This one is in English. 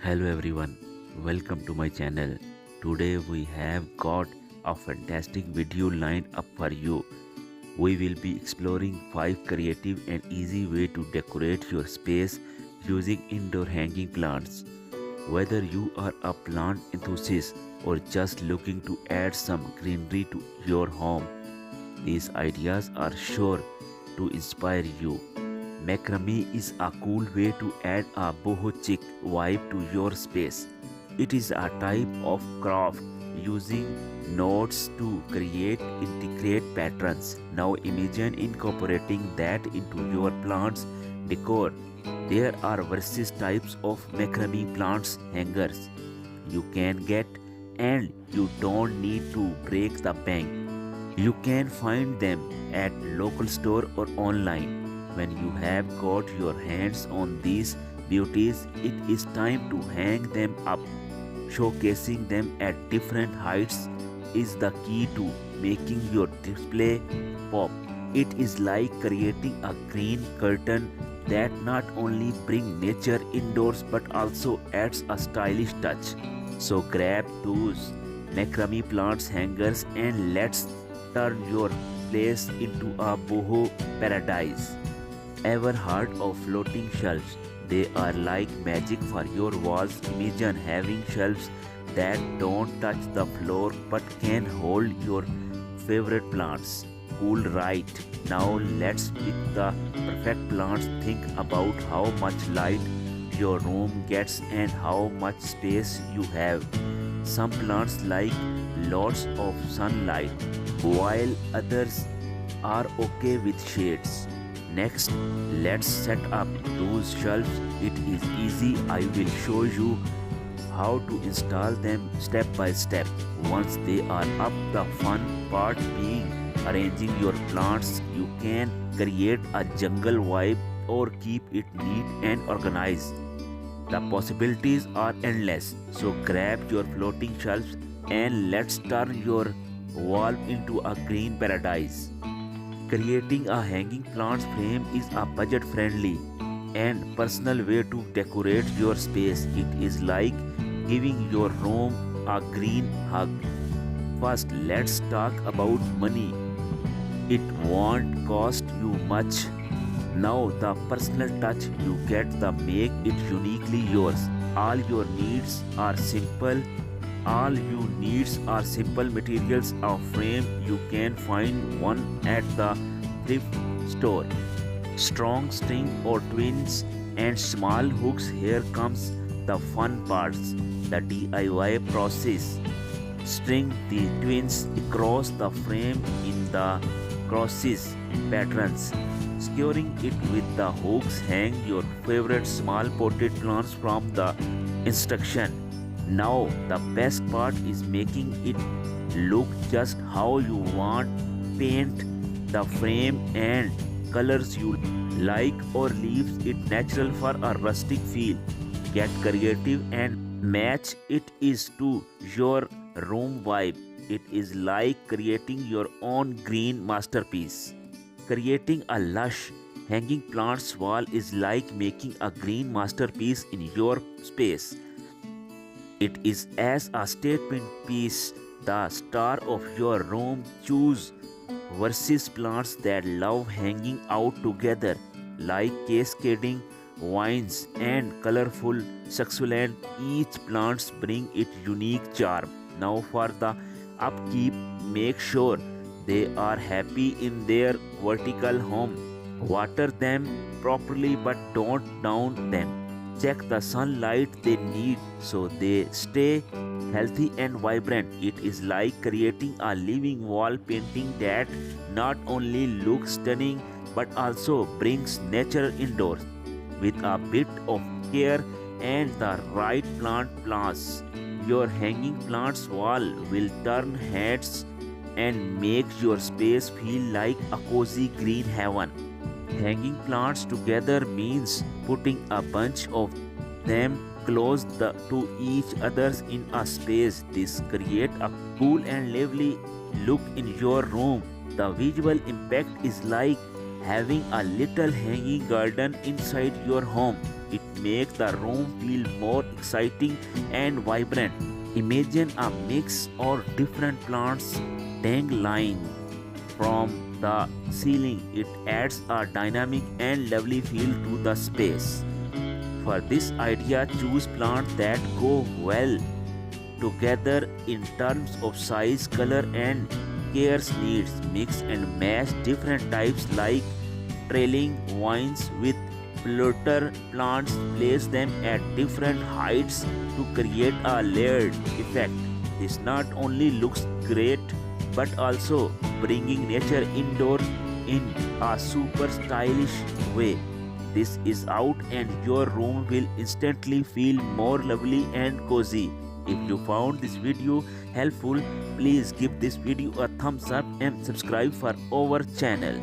Hello everyone, welcome to my channel. Today we have got a fantastic video lined up for you. We will be exploring 5 creative and easy way to decorate your space using indoor hanging plants. Whether you are a plant enthusiast or just looking to add some greenery to your home, these ideas are sure to inspire you. Macrame is a cool way to add a boho chic vibe to your space. It is a type of craft using knots to create intricate patterns. Now imagine incorporating that into your plant's decor. There are various types of macrame plants hangers you can get, and you don't need to break the bank. You can find them at local store or online. When you have got your hands on these beauties, it is time to hang them up. Showcasing them at different heights is the key to making your display pop. It is like creating a green curtain that not only brings nature indoors but also adds a stylish touch. So grab those macrame plants hangers and let's turn your place into a boho paradise. Ever heard of floating shelves? They are like magic for your walls. Imagine having shelves that don't touch the floor but can hold your favorite plants. Cool, right? Now let's pick the perfect plants. Think about how much light your room gets and how much space you have. Some plants like lots of sunlight, while others are okay with shades. Next, let's set up those shelves. It is easy. I will show you how to install them step by step. Once they are up, the fun part being arranging your plants. You can create a jungle vibe or keep it neat and organized. The possibilities are endless. So grab your floating shelves and let's turn your wall into a green paradise. Creating a hanging plants frame is a budget-friendly and personal way to decorate your space. It is like giving your room a green hug. First, let's talk about money. It won't cost you much. Now, the personal touch you get the make it uniquely yours. All your needs are simple. All you needs are simple materials. A frame, you can find one at the thrift store. Strong string or twins and small hooks. Here comes the fun parts. The DIY process. String the twins across the frame in the crosses patterns. Securing it with the hooks. Hang your favorite small potted plants from the instruction. Now the best part is making it look just how you want. Paint the frame and colors you like or leaves it natural for a rustic feel. Get creative and match it is to your room vibe. It is like creating your own green masterpiece. Creating a lush hanging plants wall is like making a green masterpiece in your space. It is as a statement piece, the star of your room. Choose versus plants that love hanging out together, like cascading vines and colorful succulent. Each plants bring its unique charm. Now for the upkeep, make sure they are happy in their vertical home. Water them properly but don't drown them. Check the sunlight they need so they stay healthy and vibrant. It is like creating a living wall painting that not only looks stunning but also brings nature indoors. With a bit of care and the right plants, your hanging plants wall will turn heads and make your space feel like a cozy green heaven. Hanging plants together means putting a bunch of them close to each other in a space. This creates a cool and lively look in your room. The visual impact is like having a little hanging garden inside your home. It makes the room feel more exciting and vibrant. Imagine a mix of different plants dangling from the ceiling. It adds a dynamic and lovely feel to the space. For this idea, choose plants that go well together in terms of size, color, and care needs. Mix and match different types like trailing vines with flutter plants. Place them at different heights to create a layered effect. This not only looks great but also bringing nature indoor in a super stylish way. This is out and your room will instantly feel more lovely and cozy. If you found this video helpful, please give this video a thumbs up and subscribe for our channel.